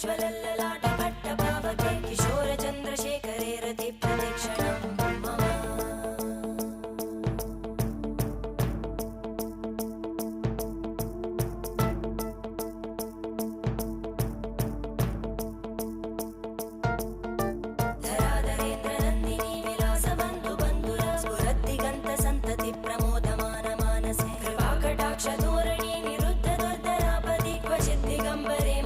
ज्वलल्ललाट पट्टपावके किशोर चन्द्रशेखरे रति प्रतीक्षणं मम धराधरेन्द्र नन्दिनी विलास बन्धु बन्धुरा स्फुरद्दिगन्त सन्तति प्रमोदमान मानसे कृपाकटाक्ष धोरणी निरुद्ध दुर्धरापदि क्वचित् दिगम्बरे